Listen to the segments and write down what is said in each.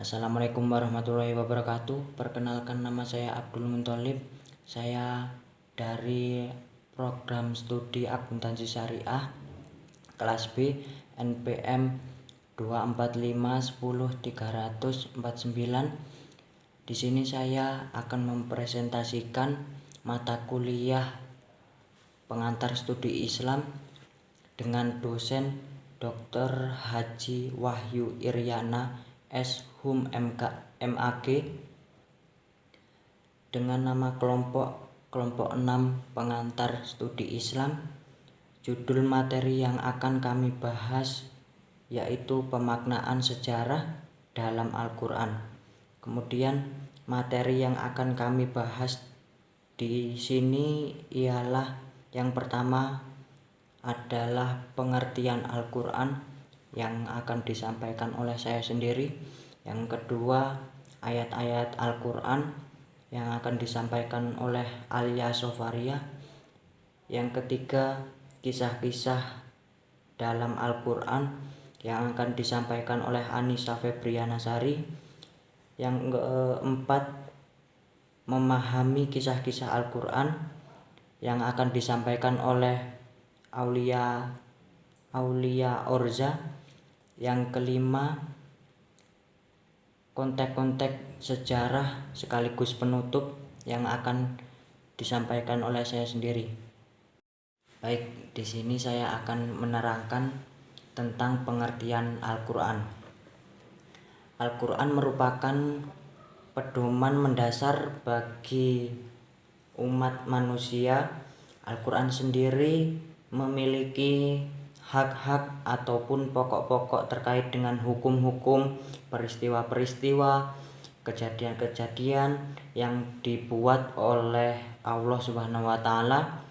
Assalamualaikum warahmatullahi wabarakatuh. Perkenalkan, nama saya Abdul Muntolib. Saya dari program studi akuntansi syariah kelas B NPM 245103049. Di sini saya akan mempresentasikan mata kuliah pengantar studi Islam dengan dosen Dr. Haji Wahyu Iryana S.Hum MAG dengan nama kelompok 6 pengantar studi Islam. Judul materi yang akan kami bahas yaitu pemaknaan sejarah dalam Al-Quran. Kemudian materi yang akan kami bahas di sini ialah yang pertama adalah pengertian Al-Quran yang akan disampaikan oleh saya sendiri. Yang kedua, ayat-ayat Al-Quran yang akan disampaikan oleh Alia Sofaria. Yang ketiga, kisah-kisah dalam Al-Quran yang akan disampaikan oleh Anissa Febrianasari. Yang keempat, memahami kisah-kisah Al-Quran yang akan disampaikan oleh Aulia Orza. Yang kelima, konteks-konteks sejarah sekaligus penutup yang akan disampaikan oleh saya sendiri. Baik, di sini saya akan menerangkan tentang pengertian Al-Quran. Al-Quran merupakan pedoman mendasar bagi umat manusia. Al-Quran sendiri memiliki hak-hak ataupun pokok-pokok terkait dengan hukum-hukum, peristiwa-peristiwa, kejadian-kejadian yang dibuat oleh Allah Subhanahu wa Ta'ala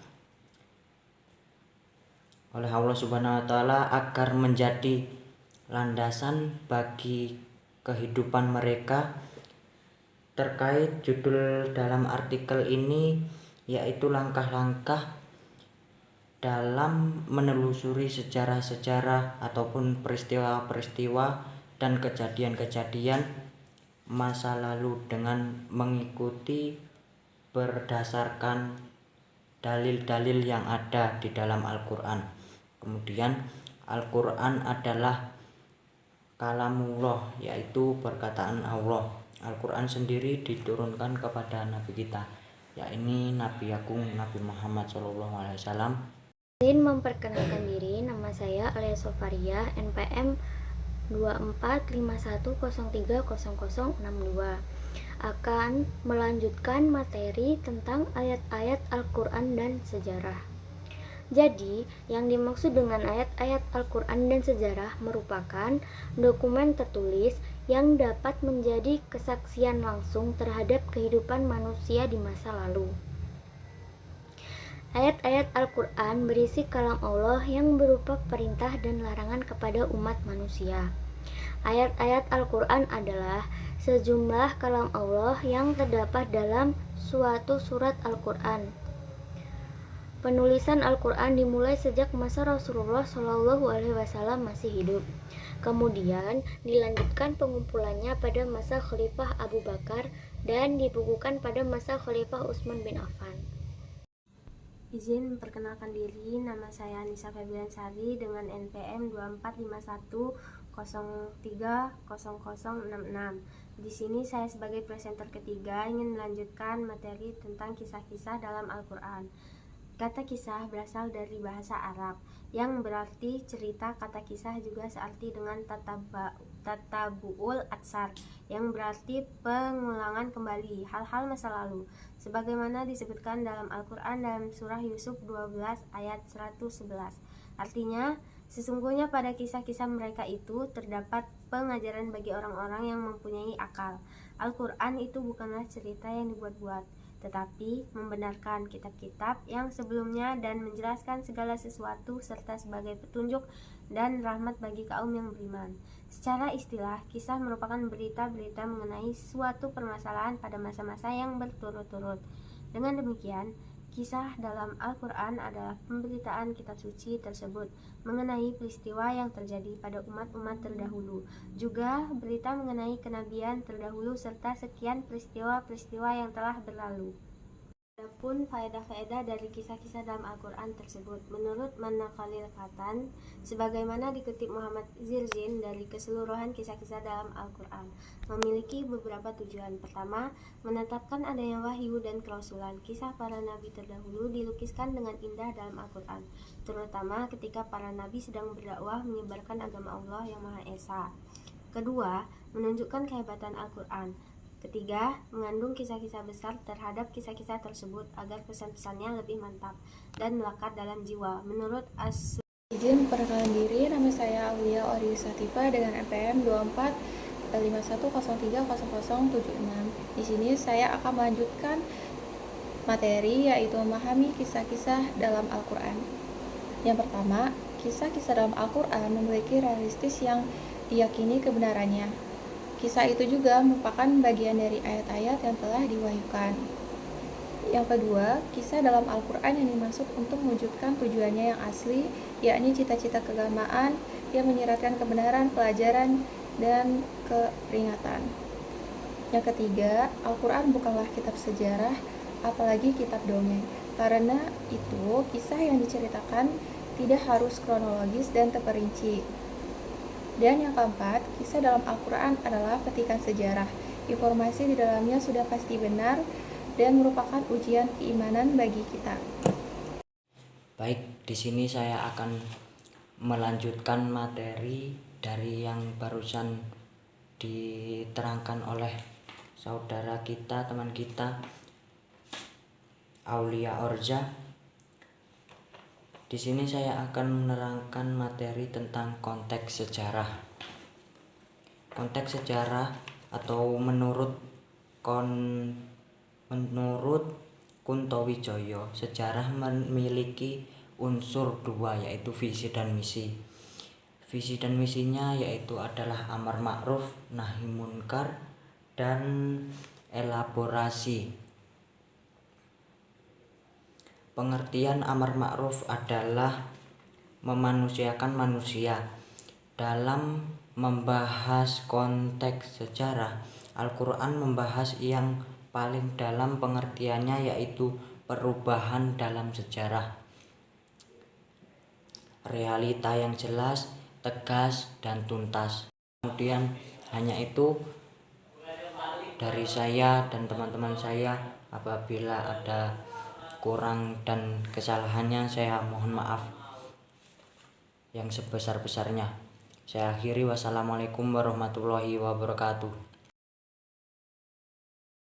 agar menjadi landasan bagi kehidupan mereka. Terkait judul dalam artikel ini yaitu langkah-langkah dalam menelusuri sejarah-sejarah ataupun peristiwa-peristiwa dan kejadian-kejadian masa lalu dengan mengikuti berdasarkan dalil-dalil yang ada di dalam Al-Quran. Kemudian Al-Quran adalah kalamullah, yaitu perkataan Allah. Al-Quran sendiri diturunkan kepada Nabi kita, yakni Nabi Agung Nabi Muhammad SAW. Izin memperkenalkan diri, nama saya Alia Sofaria, NPM 24510300062, akan melanjutkan materi tentang ayat-ayat Al-Quran dan sejarah. Jadi, yang dimaksud dengan ayat-ayat Al-Quran dan sejarah merupakan dokumen tertulis yang dapat menjadi kesaksian langsung terhadap kehidupan manusia di masa lalu. Ayat-ayat Al-Quran berisi kalam Allah yang berupa perintah dan larangan kepada umat manusia. Ayat-ayat Al-Quran adalah sejumlah kalam Allah yang terdapat dalam suatu surat Al-Quran. Penulisan Al-Quran dimulai sejak masa Rasulullah SAW masih hidup. Kemudian dilanjutkan pengumpulannya pada masa Khalifah Abu Bakar dan dibukukan pada masa Khalifah Utsman bin Affan. Izin memperkenalkan diri, nama saya Anissa Febrianasari dengan NPM 24510300066. Di sini saya sebagai presenter ketiga ingin melanjutkan materi tentang kisah-kisah dalam Al-Quran. Kata kisah berasal dari bahasa Arab yang berarti cerita. Kata kisah juga searti dengan tatabu'ul atsar yang berarti pengulangan kembali hal-hal masa lalu, sebagaimana disebutkan dalam Al-Quran dalam surah Yusuf 12 ayat 111. Artinya, sesungguhnya pada kisah-kisah mereka itu terdapat pengajaran bagi orang-orang yang mempunyai akal. Al-Quran itu bukanlah cerita yang dibuat-buat, tetapi membenarkan kitab-kitab yang sebelumnya dan menjelaskan segala sesuatu serta sebagai petunjuk dan rahmat bagi kaum yang beriman. Secara istilah, kisah merupakan berita-berita mengenai suatu permasalahan pada masa-masa yang berturut-turut. Dengan demikian, Kisah dalam Al-Quran adalah pemberitaan kitab suci tersebut mengenai peristiwa yang terjadi pada umat-umat terdahulu, juga berita mengenai kenabian terdahulu serta sekian peristiwa-peristiwa yang telah berlalu. Adapun faedah-faedah dari kisah-kisah dalam Al-Quran tersebut, menurut Manaqalil Fatan, sebagaimana dikutip Muhammad Zirzin dari keseluruhan kisah-kisah dalam Al-Quran, memiliki beberapa tujuan. Pertama, menetapkan adanya wahyu dan kerasulan. Kisah para nabi terdahulu dilukiskan dengan indah dalam Al-Quran, terutama ketika para nabi sedang berdakwah menyebarkan agama Allah yang Maha Esa. Kedua, menunjukkan kehebatan Al-Quran. Ketiga, mengandung kisah-kisah besar terhadap kisah-kisah tersebut agar pesan-pesannya lebih mantap dan melekat dalam jiwa. Menurut Izin perkenalan diri, nama saya Aulia Oriusativa dengan NPM 2451030076. Di sini saya akan melanjutkan materi yaitu memahami kisah-kisah dalam Al-Quran. Yang pertama, kisah-kisah dalam Al-Quran memiliki realistis yang diyakini kebenarannya. Kisah itu juga merupakan bagian dari ayat-ayat yang telah diwahyukan. Yang kedua, kisah dalam Al-Quran yang dimaksud untuk mewujudkan tujuannya yang asli, yakni cita-cita keagamaan yang menyiratkan kebenaran, pelajaran, dan keperingatan. Yang ketiga, Al-Quran bukanlah kitab sejarah, apalagi kitab dongeng. Karena itu, kisah yang diceritakan tidak harus kronologis dan terperinci. Dan yang keempat, kisah dalam Al-Quran adalah petikan sejarah. Informasi di dalamnya sudah pasti benar dan merupakan ujian keimanan bagi kita. Baik, di sini saya akan melanjutkan materi dari yang barusan diterangkan oleh saudara kita, teman kita, Aulia Orja. Di sini saya akan menerangkan materi tentang konteks sejarah. Konteks sejarah atau menurut Kuntowijoyo, sejarah memiliki unsur dua, yaitu visi dan misi. Visi dan misinya yaitu adalah amar ma'ruf, nahi munkar, dan elaborasi. Pengertian amar ma'ruf adalah memanusiakan manusia. Dalam membahas konteks sejarah, Al-Quran membahas yang paling dalam pengertiannya, yaitu perubahan dalam sejarah. Realita yang jelas, tegas, dan tuntas. Kemudian hanya itu dari saya dan teman-teman saya. Apabila ada kurang dan kesalahannya, saya mohon maaf yang sebesar-besarnya. Saya akhiri, wassalamualaikum warahmatullahi wabarakatuh.